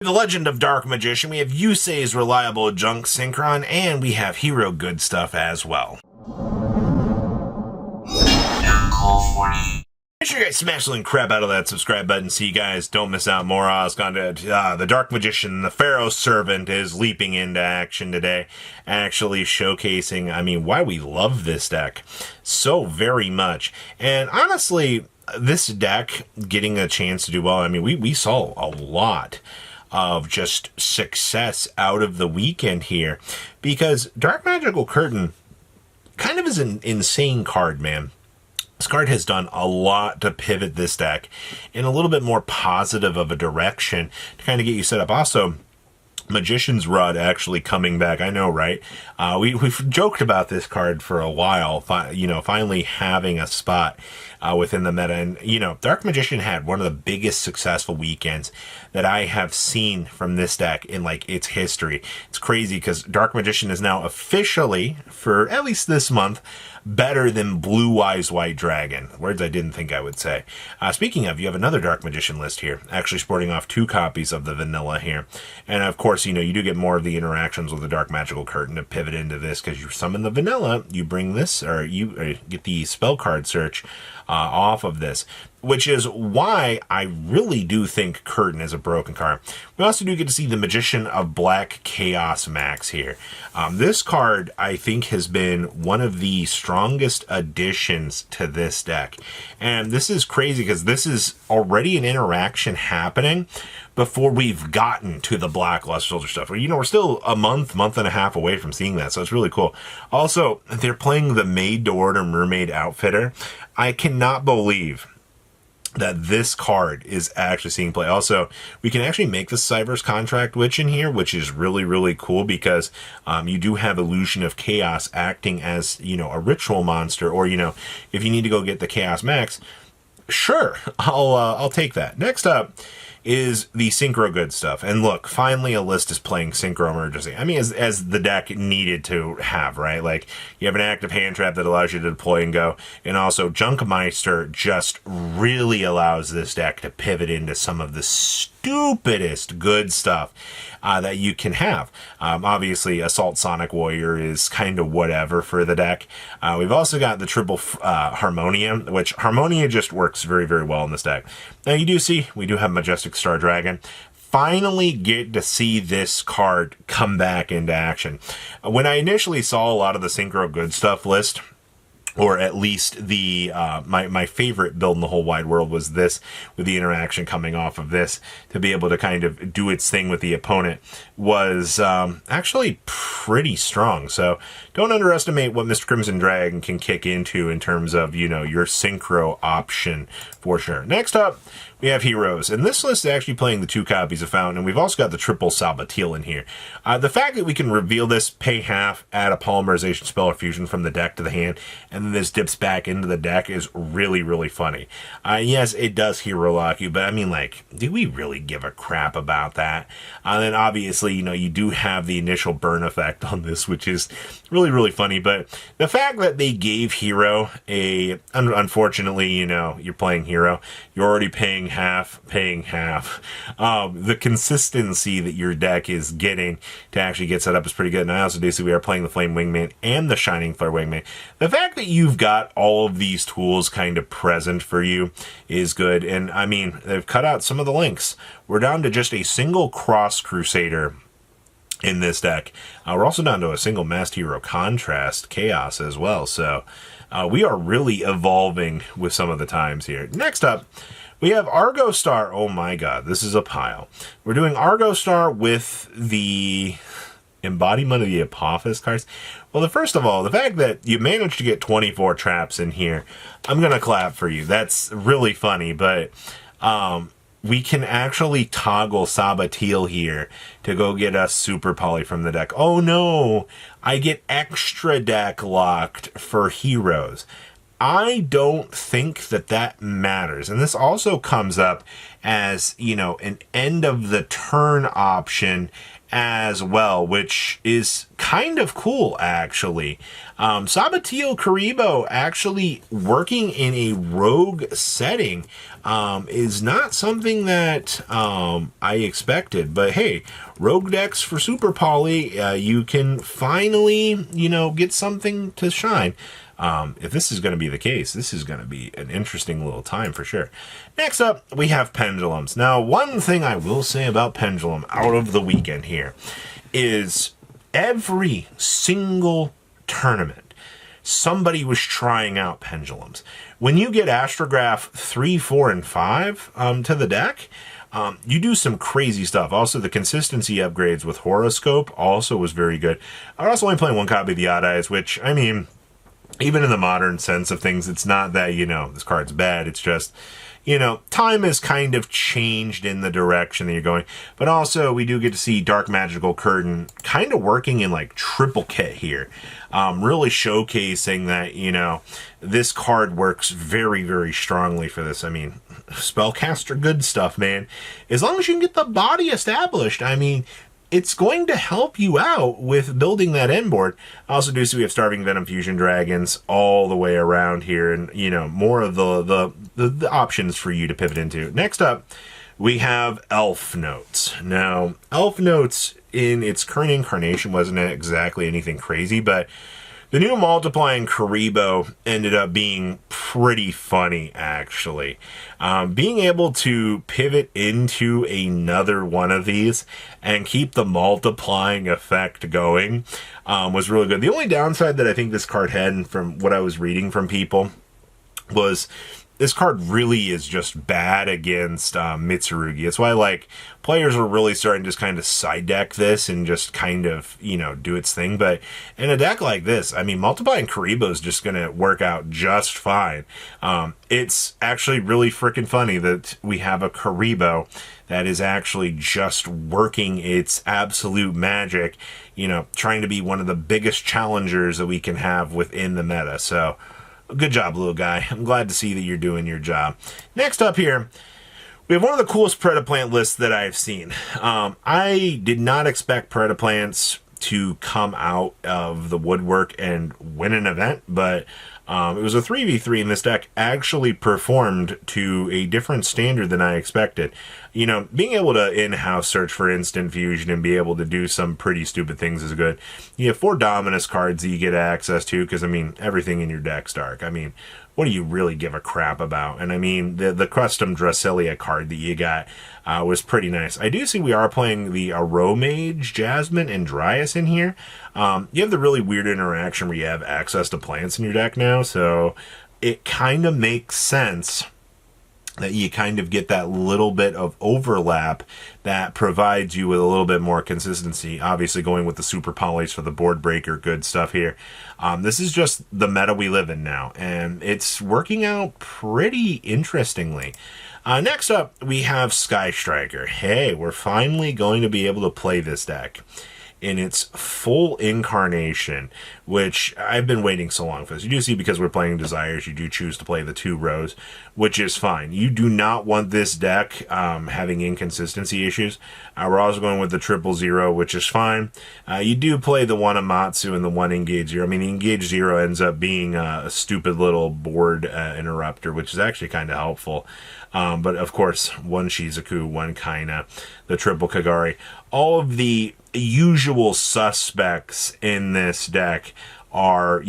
The Legend of Dark Magician, we have Yusei's reliable junk Synchron, and we have hero good stuff as well. Make sure you guys smash the crap out of that subscribe button so you guys don't miss out more Oz content. The Dark Magician, the Pharaoh's Servant, is leaping into action today, actually showcasing, why we love this deck so very much. And honestly, this deck getting a chance to do well, we saw a lot of just success out of the weekend here, because Dark Magical Curtain kind of is an insane card, man. This card has done a lot to pivot this deck in a little bit more positive of a direction to kind of get you set up. Also, Magician's Rod actually coming back. I know, right? We've joked about this card for a while, finally having a spot within the meta. And, Dark Magician had one of the biggest successful weekends that I have seen from this deck in, its history. It's crazy because Dark Magician is now officially, for at least this month, better than Blue Eyes White Dragon. Words I didn't think I would say. Speaking of, you have another Dark Magician list here, actually sporting off 2 copies of the vanilla here. And of course, you do get more of the interactions with the Dark Magical Curtain to pivot into this, because you summon the vanilla, you bring this, or you get the spell card search off of this, which is why I really do think Curtain is a broken card. We also do get to see the Magician of Black Chaos Max here. This card, I think, has been one of the strongest additions to this deck. And this is crazy because this is already an interaction happening before we've gotten to the Black Luster Soldier stuff. We're still a month and a half away from seeing that, so it's really cool. Also, they're playing the Maid to Order Mermaid Outfitter. I cannot believe that this card is actually seeing play. Also, we can actually make the Cyber's Contract Witch in here, which is really, really cool, because you do have Illusion of Chaos acting as, a ritual monster, or, if you need to go get the Chaos Max, sure, I'll take that. Next up is the Synchro good stuff. And look, finally a list is playing Synchro Emergency. As the deck needed to have, right? You have an active hand trap that allows you to deploy and go. And also, Junkmeister just really allows this deck to pivot into some of the stupidest good stuff that you can have. Obviously, Assault Sonic Warrior is kind of whatever for the deck. We've also got the triple Harmonia, which Harmonia just works very, very well in this deck. Now, you do see, we do have Majestic Star Dragon. Finally get to see this card come back into action. When I initially saw a lot of the Synchro good stuff list, or at least the my favorite build in the whole wide world was this, with the interaction coming off of this to be able to kind of do its thing with the opponent, was actually pretty strong. So don't underestimate what Mr. Crimson Dragon can kick into in terms of, your Synchro option for sure. Next up, we have Heroes, and this list is actually playing the 2 copies of Fountain, and we've also got the triple Sabatil in here. The fact that we can reveal this, pay half, add a Polymerization Spell or Fusion from the deck to the hand, and then this dips back into the deck is really, really funny. Yes, it does hero lock you, but do we really give a crap about that? And then obviously, you do have the initial burn effect on this, which is really, really funny, but the fact that they gave Hero unfortunately, you're playing Hero, you're already paying half. The consistency that your deck is getting to actually get set up is pretty good. And I also do see we are playing the Flame Wingman and the Shining Flare Wingman. The fact that you've got all of these tools kind of present for you is good. And they've cut out some of the links. We're down to just a single Cross Crusader in this deck. We're also down to a single Masked Hero Contrast Chaos as well. So we are really evolving with some of the times here. Next up, we have Argo Star. Oh my god, this is a pile. We're doing Argo Star with the Embodiment of the Apophis cards. Well, first of all, the fact that you managed to get 24 traps in here, I'm going to clap for you. That's really funny, but we can actually toggle Sabatil here to go get us Super Poly from the deck. Oh no, I get extra deck locked for Heroes. I don't think that matters. And this also comes up as, an end of the turn option as well, which is kind of cool, actually. Sabatio Kuriboh actually working in a rogue setting is not something that I expected. But hey, rogue decks for Super Poly, you can finally, get something to shine. If this is going to be the case, this is going to be an interesting little time for sure. Next up, we have Pendulums. Now, one thing I will say about Pendulum out of the weekend here is every single tournament, somebody was trying out Pendulums. When you get Astrograph 3, 4, and 5 to the deck, you do some crazy stuff. Also, the consistency upgrades with Horoscope also was very good. I was also only playing one copy of the Odd Eyes, which, I mean, even in the modern sense of things, it's not that, this card's bad. It's just, time has kind of changed in the direction that you're going. But also, we do get to see Dark Magical Curtain kind of working in like triple kit here. Really showcasing that, this card works very, very strongly for this. I mean, spellcaster good stuff, man. As long as you can get the body established, I mean, it's going to help you out with building that end board. I also do see we have Starving Venom Fusion Dragons all the way around here, and more of the options for you to pivot into. Next up, we have Elfnote. Now, Elfnote in its current incarnation wasn't exactly anything crazy, but the new multiplying kuriboh ended up being pretty funny, actually. Being able to pivot into another one of these and keep the multiplying effect going was really good. The only downside that I think this card had, and from what I was reading from people, was this card really is just bad against Mitsurugi. It's why players were really starting to just kind of side deck this and just kind of do its thing. But in a deck like this, I mean, multiplying Kuriboh is just going to work out just fine. It's actually really freaking funny that we have a Kuriboh that is actually just working its absolute magic, trying to be one of the biggest challengers that we can have within the meta. So good job, little guy. I'm glad to see that you're doing your job. Next up here, we have one of the coolest Predaplant lists that I've seen. I did not expect Predaplants to come out of the woodwork and win an event, but it was a 3v3, and this deck actually performed to a different standard than I expected. Being able to in-house search for instant fusion and be able to do some pretty stupid things is good. You have 4 Dominus cards that you get access to, because, I mean, everything in your deck's dark. I mean, what do you really give a crap about? And, I mean, the custom Drasilia card that you got was pretty nice. I do see we are playing the Aromage, Jasmine, and Dryas in here. You have the really weird interaction where you have access to plants in your deck now, so it kind of makes sense that you kind of get that little bit of overlap that provides you with a little bit more consistency. Obviously, going with the super polys for the board breaker, good stuff here. This is just the meta we live in now, and it's working out pretty interestingly. Next up, we have Sky Striker. Hey, we're finally going to be able to play this deck in its full incarnation, which I've been waiting so long for this. You do see, because we're playing Desires, you do choose to play the 2 rows, which is fine. You do not want this deck having inconsistency issues. We're also going with the 000, which is fine. You do play the 1 Amatsu and the 1 Engage 0. I mean, the Engage 0 ends up being a stupid little board interrupter, which is actually kind of helpful. But of course, 1 Shizuku, 1 Kaina, the triple Kagari. All of the usual suspects in this deck are,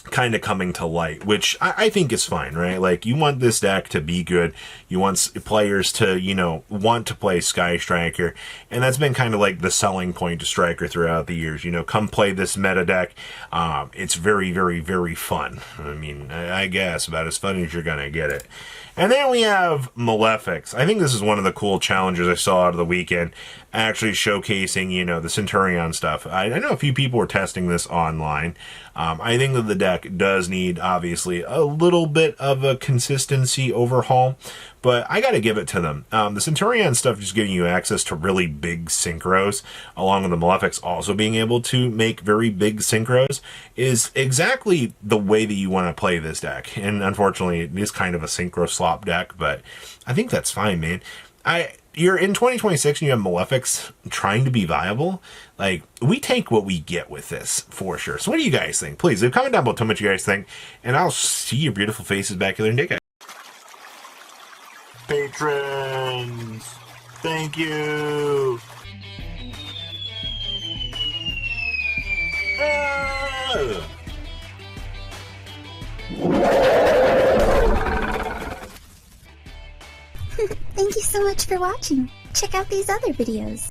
kind of coming to light, which I think is fine, right? Like, you want this deck to be good. You want players to, want to play Sky Striker. And that's been kind of like the selling point to Striker throughout the years. Come play this meta deck. It's very, very, very fun. I mean, I guess about as fun as you're going to get it. And then we have Malefics. I think this is one of the cool challengers I saw out of the weekend, actually showcasing, the Centurion stuff. I know a few people were testing this online. I think that the deck does need, obviously, a little bit of a consistency overhaul, but I got to give it to them. The Centurion stuff just giving you access to really big synchros, along with the Malefics also being able to make very big synchros, is exactly the way that you want to play this deck. And unfortunately, it is kind of a synchro slop deck, but I think that's fine, man. you're in 2026 and you have malefics trying to be viable, like, we take what we get with this for sure. So what do you guys think? Please leave a comment down below, tell me what you guys think, and I'll see your beautiful faces back here in a day, guys. Patrons, thank you. Thank you so much for watching. Check out these other videos.